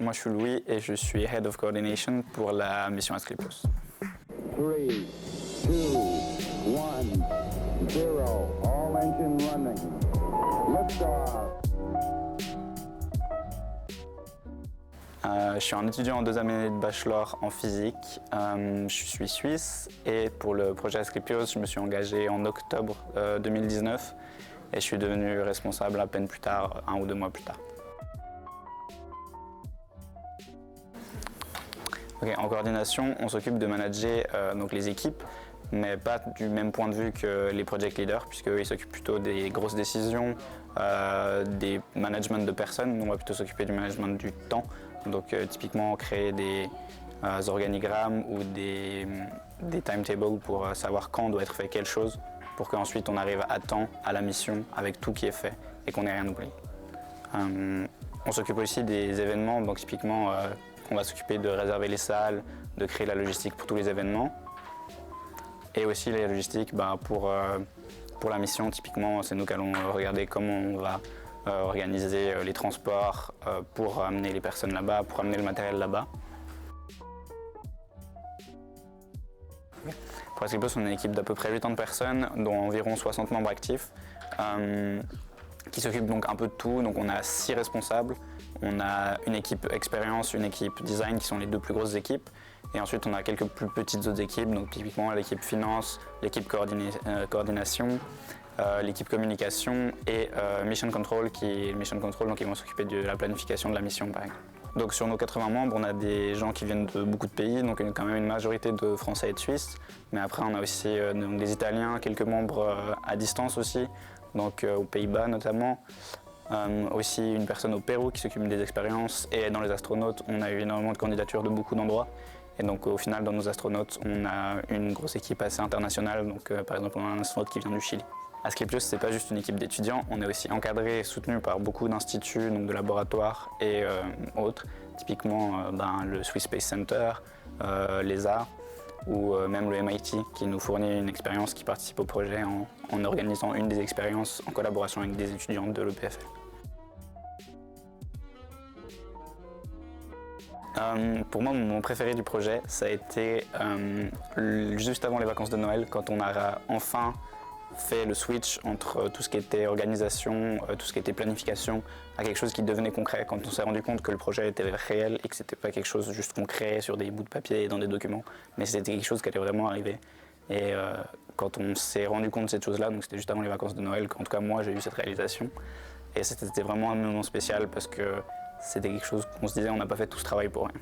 moi je suis Louis et je suis Head of Coordination pour la mission Asclepios. 3, 2, 1, 0, all engine running. Liftoff. Je suis un étudiant en 2e année de bachelor en physique. Je suis suisse et pour le projet Asclepios, je me suis engagé en octobre 2019 et je suis devenu responsable à peine plus tard, 1 ou 2 mois plus tard. Okay, en coordination, on s'occupe de manager donc les équipes, mais pas du même point de vue que les project leaders, puisqu'eux ils s'occupent plutôt des grosses décisions, des managements de personnes. Nous, on va plutôt s'occuper du management du temps, donc typiquement créer des organigrammes ou des timetables pour savoir quand doit être fait quelle chose, pour qu'ensuite on arrive à temps à la mission avec tout qui est fait et qu'on n'ait rien oublié. On s'occupe aussi des événements, donc typiquement on va s'occuper de réserver les salles, de créer la logistique pour tous les événements. Et aussi les logistiques pour la mission, typiquement c'est nous qui allons regarder comment on va organiser les transports pour amener les personnes là-bas, pour amener le matériel là-bas. Pour Asclepios, on est une équipe d'à peu près 80 personnes, dont environ 60 membres actifs, qui s'occupent donc un peu de tout. Donc on a 6 responsables, on a une équipe expérience, une équipe design qui sont les 2 plus grosses équipes. Et ensuite on a quelques plus petites autres équipes, donc typiquement l'équipe finance, l'équipe coordination, l'équipe communication et mission control, donc ils vont s'occuper de la planification de la mission par exemple. Donc sur nos 80 membres, on a des gens qui viennent de beaucoup de pays, donc quand même une majorité de Français et de Suisses. Mais après on a aussi des Italiens, quelques membres à distance aussi, donc aux Pays-Bas notamment. Aussi une personne au Pérou qui s'occupe des expériences, et dans les astronautes, on a eu énormément de candidatures de beaucoup d'endroits. Et donc au final, dans nos astronautes, on a une grosse équipe assez internationale. Donc par exemple, on a un astronaute qui vient du Chili. Asclepios, c'est pas juste une équipe d'étudiants, on est aussi encadré et soutenu par beaucoup d'instituts, donc de laboratoires et autres. Typiquement le Swiss Space Center, l'ESA ou même le MIT qui nous fournit une expérience, qui participe au projet en organisant une des expériences en collaboration avec des étudiants de l'EPFL. Pour moi, mon moment préféré du projet, ça a été juste avant les vacances de Noël, quand on a enfin fait le switch entre tout ce qui était organisation, tout ce qui était planification, à quelque chose qui devenait concret, quand on s'est rendu compte que le projet était réel et que c'était pas quelque chose juste concret sur des bouts de papier et dans des documents, mais c'était quelque chose qui allait vraiment arriver. Et quand on s'est rendu compte de cette chose-là, donc c'était juste avant les vacances de Noël, qu'en tout cas moi j'ai eu cette réalisation. Et c'était vraiment un moment spécial parce que c'était quelque chose qu'on se disait, on n'a pas fait tout ce travail pour rien.